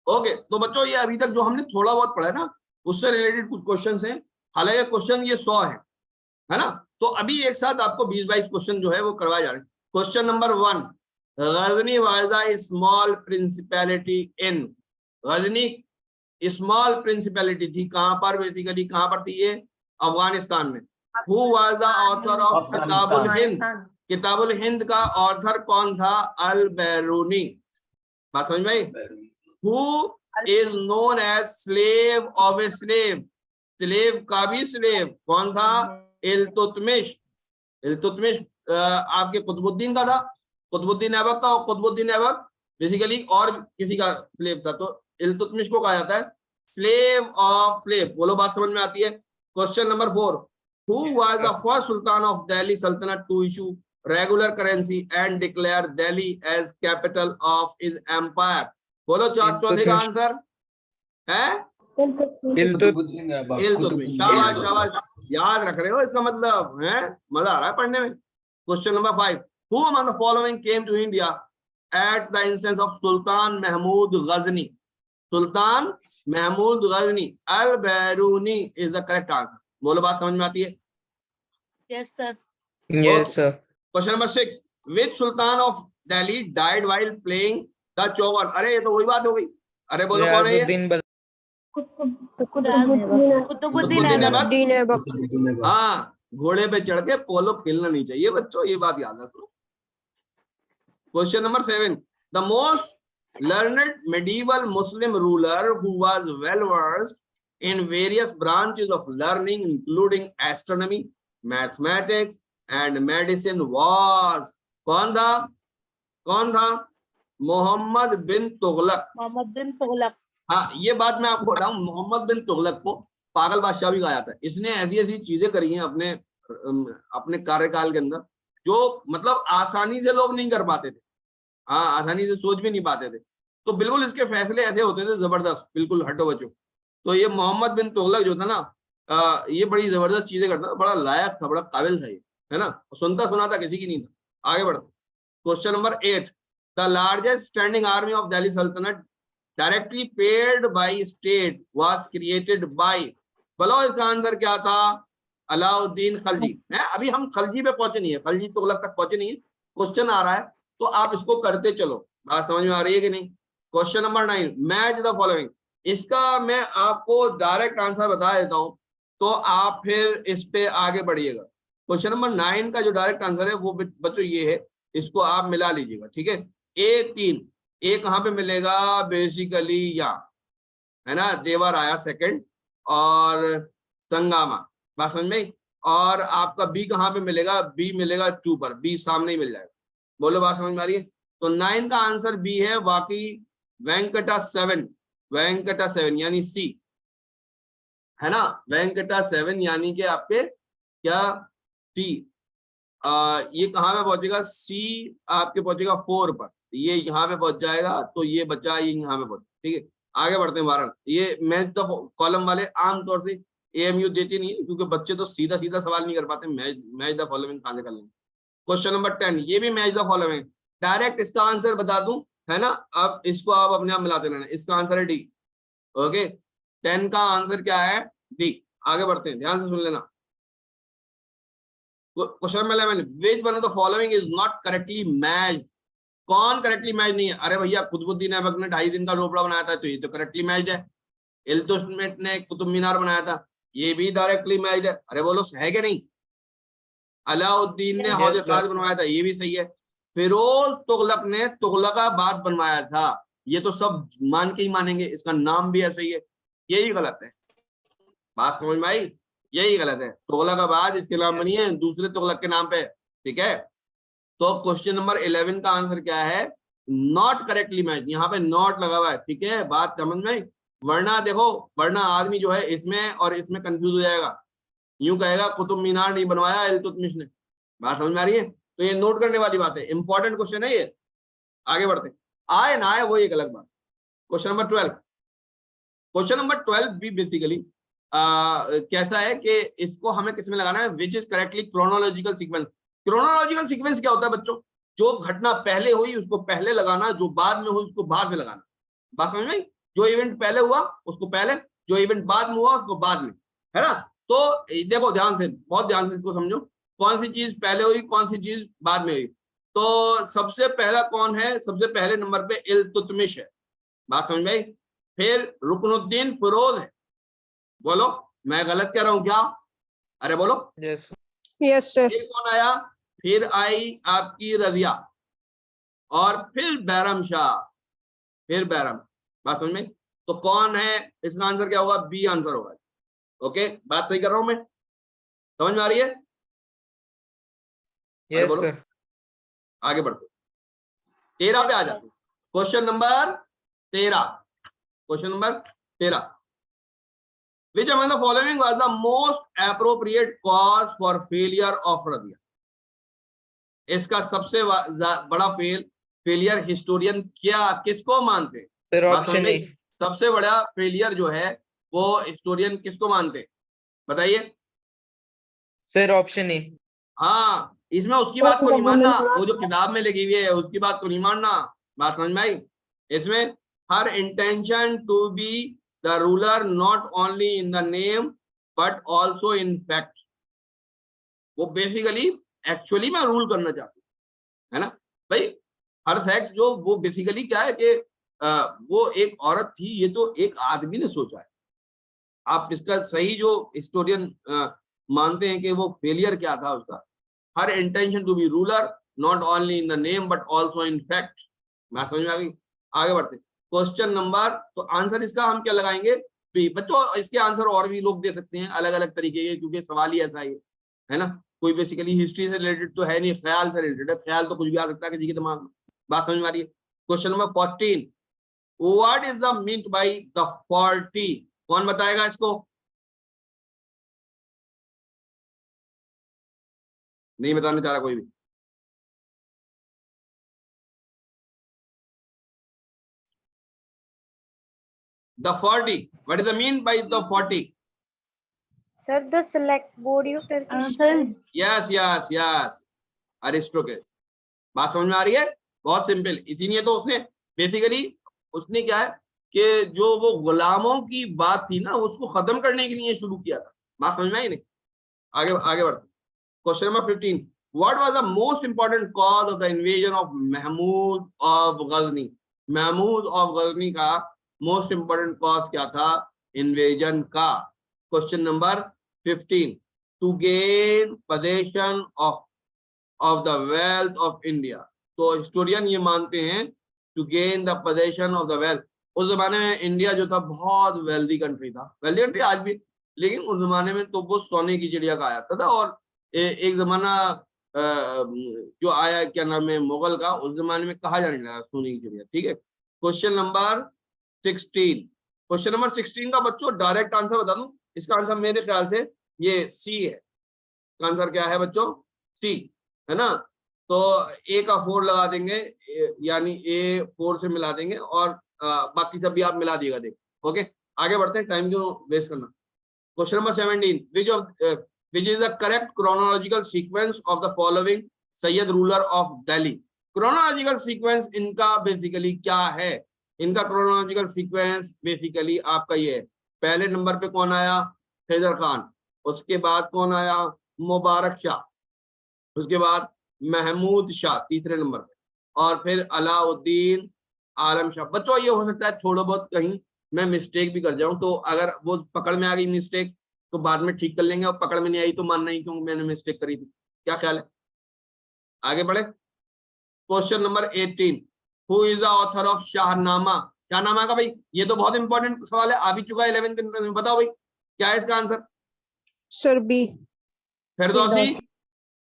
Okay, तो बच्चों ये अभी तक जो हमने थोड़ा बहुत पढ़ा है ना, उससे रिलेटेड कुछ क्वेश्चन हैं। हालांकि क्वेश्चन ये 100 है ना। तो अभी एक साथ आपको 20-22 क्वेश्चन जो है वो करवाए जा रहे हैं। Question number 1, Ghazni was a small principality in, Ghazni small principality थी कहां पर, बेसिकली कहां पर थी ये, अफगानिस्तान में। Who was the author of Kitabul Hind, Kitabul Hind का ऑथर कौन था, अल बैरूनी। बात समझ में आई? Who is known as slave of a slave, slave का भी स्लेव कौन था, इल्तुतमिश। इल्तुतमिश आपके कुतुबुद्दीन का था, कुतुबुद्दीन ऐबक का। और कुतुबुद्दीन ऐबक बेसिकली और किसी का स्लेव था, तो इल्तुतमिश को कहा जाता है स्लेव ऑफ स्लेव। बोलो बात समझ में आती है? Question number 4, who was the first sultan of Delhi सल्तनत to issue regular currency and declare Delhi as capital of his empire. बोलो चौथे का आंसर है इल्तुतमिश। शाबाश शाबाश, याद रख रहे हो, इसका मतलब है मजा आ रहा है पढ़ने में। Question number 5, who among the following came to India at the instance of sultan Mahmud Ghazni. सुल्तान Mahmud Ghazni, Al Biruni is the correct answer. बोलो बात समझ में आती है? Yes sir. Yes sir. Question number 6, which Sultan of Delhi died while playing the चौवन। अरे ये तो वही बात हो गई। अरे बोलो कौन है ये? कुतुबुद्दीन ऐबक। हाँ, घोड़े पे चढ़ के पोलो खेलना नहीं चाहिए बच्चों, ये बात याद रखो। Question number 7, the most learned medieval Muslim ruler who was well versed in various branches of learning including astronomy, mathematics and medicine was, कौन था? कौन था? मोहम्मद बिन तुगलक। मोहम्मद बिन तुगलक। हाँ, ये बात मैं आपको बताऊं, मोहम्मद बिन तुगलक को पागल बादशाह भी कहा जाता है। इसने ऐसी ऐसी चीजें करी हैं अपने अपने कार्यकाल के अंदर, जो मतलब आसानी से लोग नहीं कर पाते थे। हाँ, आसानी से सोच भी नहीं पाते थे। तो बिल्कुल इसके फैसले ऐसे होते थे जबरदस्त, बिल्कुल हटो बचो। तो ये मोहम्मद बिन तुगलक जो था ना, ये बड़ी जबरदस्त चीजें करता था, बड़ा लायक था, बड़ा काबिल था ये, है ना। सुनता सुनाता किसी की नहीं था। आगे बढ़ते। Question number 8, the largest standing army of Delhi सल्तनत directly paid by state was created by. बोलो इसका आंसर क्या था? अलाउद्दीन खलजी। है, अभी हम खलजी पे पहुंचे नहीं है, खलजी तुगलक तक पहुंचे नहीं है। क्वेश्चन आ रहा है तो आप इसको करते चलो। बात समझ में आ रही है कि नहीं? Question number 9, match the following. इसका मैं आपको डायरेक्ट आंसर बता देता हूं, तो आप फिर इस पे आगे बढ़िएगा। क्वेश्चन नंबर 9 का जो डायरेक्ट आंसर है वो बच्चों ये है, इसको आप मिला लीजिएगा, ठीक है। A3, ए कहां पे मिलेगा, बेसिकली यहाँ, है ना, देवर आया सेकंड और संगामा। बात समझ में? और आपका बी कहां पे मिलेगा, बी मिलेगा 2 पर, बी सामने ही मिल जाएगा। बोलो बात समझ में आ रही है? तो 9 का आंसर बी है। बाकी वेंकटा 7, वेंकटा 7 यानी सी, है ना, वेंकटा 7 यानी कि आपके क्या सी, ये कहां पे पहुंचेगा, सी आपके पहुंचेगा 4 पर, ये यहाँ पे पहुंच जाएगा। तो ये बचा, ये यहाँ पे पहुंच, ठीक है। आगे बढ़ते हैं। 12, ये मैच द कॉलम वाले आमतौर से एएमयू देती नहीं है, क्योंकि बच्चे तो सीधा सीधा सवाल नहीं कर पाते, मैच द फॉलोइंग कहां से कर लेंगे। क्वेश्चन नंबर 10, ये भी मैच द फॉलोइंग, डायरेक्ट इसका आंसर बता दूं, है ना। अब इसको आप अपने आप मिलाते रहना। इसका आंसर है डी। ओके, 10 का आंसर क्या है, डी। आगे बढ़ते हैं, ध्यान से सुन लेना। Question number 11, which one of the following is not correctly matched. कौन करेक्टली मैच नहीं है? अरे भैया, कुतुबुद्दीन ऐबक ने 2.5 दिन का झोपड़ा बनाया था, तो ये तो करेक्टली मैच्ड है। इल्तुतमिश ने कुतुब मीनार बनाया था, ये भी डायरेक्टली मैच्ड है। अरे बोलो, है कि नहीं? अलाउद्दीन ने हौज ताज बनवाया था, ये भी सही है। फिरोज तुगलक ने तुगलकाबाद बनवाया था, ये तो सब मान के ही मानेंगे, इसका नाम भी ऐसा ही है। यही गलत है। बात समझ में आई? यही गलत है, तुगलकाबाद इसके नाम बनी है, दूसरे तुगलक के नाम पे, ठीक है। तो क्वेश्चन नंबर 11 का आंसर क्या है, नॉट करेक्टली मैच, यहाँ पे नॉट लगा हुआ है, ठीक है। बात समझ में? वरना देखो, वरना आदमी जो है इसमें और इसमें कंफ्यूज हो जाएगा, यूं कहेगा कुतुब मीनार नहीं बनवाया इल्तुतमिश ने। बात समझ में आ रही है? तो ये नोट करने वाली बात है, इंपॉर्टेंट क्वेश्चन है ये। आगे बढ़ते, आए ना आए वो एक अलग बात। क्वेश्चन नंबर 12, क्वेश्चन नंबर 12 भी बेसिकली कहता है कि इसको हमें किस में लगाना है, which is correctly chronological sequence. Chronological sequence क्या होता है बच्चों? जो घटना पहले हुई उसको पहले लगाना, जो बाद में हुई उसको बाद में लगाना। बात समझ में? जो इवेंट पहले हुआ उसको पहले, जो इवेंट बाद में हुआ उसको बाद में, है ना। तो देखो ध्यान से, बहुत ध्यान से इसको समझो, कौन सी चीज पहले हुई, कौन सी चीज बाद में हुई। तो सबसे पहला कौन है, सबसे पहले नंबर पे इल्तुतमिश है, बात समझ में आई। फिर रुकनुद्दीन फिरोज है। बोलो मैं गलत कह रहा हूं क्या? अरे बोलो। Yes yes sir. फिर कौन आया? फिर आई आपकी रजिया, और फिर बैरम शाह, फिर बैरम। बात समझ में? तो कौन है इसका आंसर? क्या होगा? बी आंसर होगा। ओके, बात सही कर रहा हूं मैं? समझ में आ रही है? अरे यस बोलो, सर। आगे बढ़ते 13 पे आ जाते। Question number 13, question number 13, which among the following was the most appropriate cause for failure of Razia? इसका सबसे बड़ा फेलियर हिस्टोरियन क्या किसको मानते हैं? सर बात समझ ऑप्शन में ए। आई? सबसे बड़ा फेलियर जो है वो हिस्टोरियन किसको मानते हैं? बताइए। Sir option A. हाँ, इसमें उसकी बात को नहीं मानना, वो जो किताब में लिखी हुई है उसकी बात को नहीं मानना। बात समझ में आई? इसमें her intention to be the ruler not only in the name but also in fact. वो बेसिकली एक्चुअली में रूल करना चाहती है ना भाई। हर सेक्स जो वो बेसिकली क्या है कि वो एक औरत थी, ये तो एक आदमी ने सोचा है। आप इसका सही जो हिस्टोरियन मानते हैं कि वो फेलियर क्या था उसका, her intention to be ruler not only in the name but also in fact. मैं समझ में आ गई? आगे बढ़ते क्वेश्चन नंबर, तो आंसर इसका हम क्या लगाएंगे? बी। बच्चों इसके आंसर और भी लोग दे सकते हैं अलग अलग तरीके के, क्योंकि सवाल ही ऐसा है ना। कोई बेसिकली हिस्ट्री से रिलेटेड तो है नहीं, ख्याल से रिलेटेड है। ख्याल तो कुछ भी आ सकता है किसी के दिमाग में। बात समझ में आ रही है? Question number 14, what is the meant by the 40? कौन बताएगा इसको? नहीं बताना चाह रहा कोई भी? The 40, what is the mean by the 40? Sir, the select body of Turkish. Answer is Yes, अरिस्टोकेस। बात समझ में आ रही है? बहुत सिंपल। इसीलिए तो उसने बेसिकली उसने क्या है कि जो वो गुलामों की बात थी ना उसको खत्म करने के लिए शुरू किया था। बात समझ में आई नहीं? आगे आगे बढ़ते question number 15, what was the most important cause of the invasion of Mahmud of Ghazni? Mahmud of Ghazni का मोस्ट इंपॉर्टेंट कॉज क्या था इन्वेजन का? Question number 15, to gain possession of the wealth of India. तो हिस्टोरियन ये मानते हैं to gain the possession of the wealth. उस जमाने में इंडिया जो था बहुत वेल्दी कंट्री था, वेल्दी कंट्री आज भी, लेकिन उस जमाने में तो वो सोने की चिड़िया कहा जाता था। और एक जमाना जो आया क्या नाम है मुगल का, उस जमाने में कहा जाने लगा सोने की चिड़िया। ठीक है, क्वेश्चन नंबर 16, क्वेश्चन नंबर 16 का बच्चों डायरेक्ट आंसर बता दूं। इसका आंसर मेरे ख्याल से ये सी है। आंसर क्या है बच्चों? सी, है ना। तो ए का 4 लगा देंगे, यानी ए 4 से मिला देंगे, और बाकी सब भी आप मिला दिएगा। देख ओके, आगे बढ़ते हैं, टाइम क्यों वेस्ट करना। Question number 17, which is the correct chronological sequence of the following Syed ruler of Delhi? Chronological sequence इनका बेसिकली क्या है? इनका क्रोनोलॉजिकल सीक्वेंस बेसिकली आपका ये है। पहले नंबर पे कौन आया? हैदर खान। उसके बाद कौन आया? मुबारक शाह। उसके बाद महमूद शाह तीसरे नंबर पे, और फिर अलाउद्दीन आलम शाह। बच्चों ये हो सकता है थोड़ा बहुत कहीं मैं मिस्टेक भी कर जाऊं, तो अगर वो पकड़ में आ गई मिस्टेक तो बाद में ठीक कर लेंगे, और पकड़ में नहीं आई तो मानना ही क्योंकि मैंने मिस्टेक करी थी। क्या ख्याल है? आगे बढ़े question number 18, who is the author of Shahnameh? Shahnameh का भाई ये तो बहुत इंपॉर्टेंट सवाल है, आ भी चुका है 11th इंटर में। बताओ भाई क्या है इसका आंसर? Sir B, Firdausi.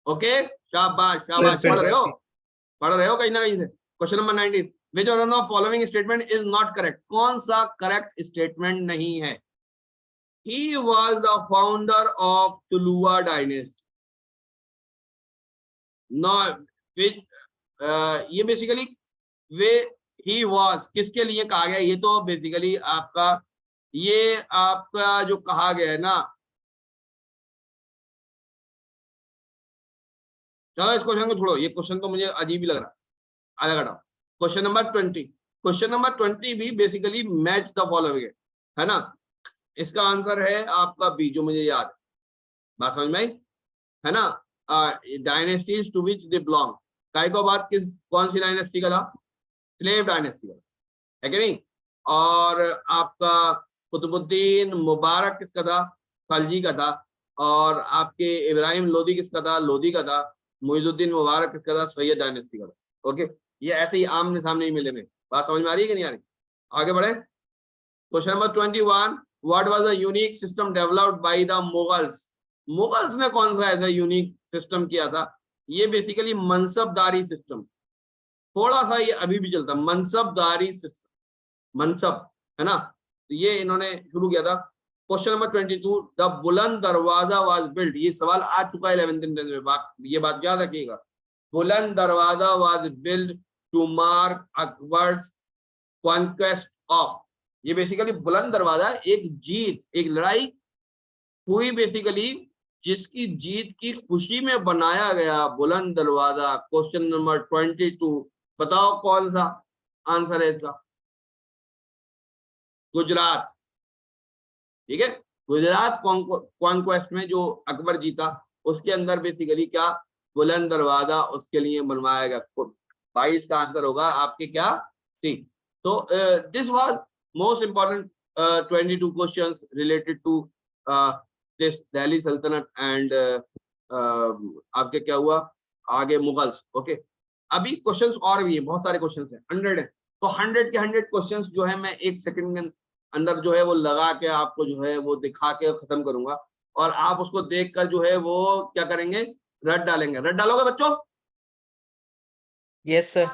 ओके, शाबाश शाबाश, पढ़ रहे हो कहीं ना कहीं से। Question number 19, which one of the following statement is not correct? कौन सा करेक्ट स्टेटमेंट नहीं है? He was the founder of Tuluwa dynasty. No, which ये बेसिकली वे ही was किसके लिए कहा गया? ये तो बेसिकली आपका ये आपका जो कहा गया है ना, चलो इस क्वेश्चन को छोड़ो, ये क्वेश्चन तो मुझे अजीब ही लग रहा है। आगे हटाओ। क्वेश्चन नंबर 20, क्वेश्चन नंबर 20 भी बेसिकली मैच द फॉलोइंग है ना। इसका आंसर है आपका बी, जो मुझे याद है। बात समझ में आई है ना। Dynasties to which they belong, Kaiqubad किस कौन सी डायनेस्टी का था? स्लेव डायनेस्टी का, है कि नहीं। और आपका कुतुबुद्दीन मुबारक किसका था? खलजी का था। और आपके इब्राहिम लोदी किसका था? लोदी का था। मुइजुद्दीन मुबारक किसका था? सैयद डायनेस्टी का था। ओके, ये ऐसे ही आमने सामने ही मिले में। बात समझ में आ रही है कि नहीं आ रही? आगे बढ़े। Question number 21, what was the unique system developed by the Mughals? Mughals ने कौन सा ऐसा यूनिक सिस्टम किया था? ये बेसिकली मनसबदारी सिस्टम, थोड़ा सा ये अभी भी चलता, मनसबदारी सिस्टम, मनसब, है ना। तो ये इन्होंने शुरू किया था। क्वेश्चन नंबर 22, द बुलंद दरवाजा वाज बिल्ट, ये सवाल आ चुका है 11th इंटेंस में, ये बात याद रखिएगा। Buland Darwaza was built to mark Akbar's conquest of, ये बेसिकली बुलंद दरवाजा एक जीत, एक लड़ाई हुई बेसिकली, जिसकी जीत की खुशी में बनाया गया बुलंद दरवाजा। क्वेश्चन नंबर 22, बताओ कौन सा आंसर है इसका? गुजरात, ठीक है। गुजरात कॉन्क्वेस्ट में जो अकबर जीता, उसके अंदर बेसिकली क्या बुलंद दरवाजा उसके लिए बनवाया गया। 22 का आंसर होगा आपके क्या? सी। तो this was most important 22 questions related to this Delhi Sultanate and आपके क्या हुआ आगे मुगल्स। ओके, अभी क्वेश्चंस और भी है, बहुत सारे क्वेश्चंस हैं, 100 है। तो 100 के 100 क्वेश्चंस जो है मैं 1 सेकंड के अंदर जो है वो लगा के आपको जो है वो दिखा के खत्म करूंगा, और आप उसको देखकर जो है वो क्या करेंगे? रट डालेंगे। रट डालोगे बच्चों? Yes, sir.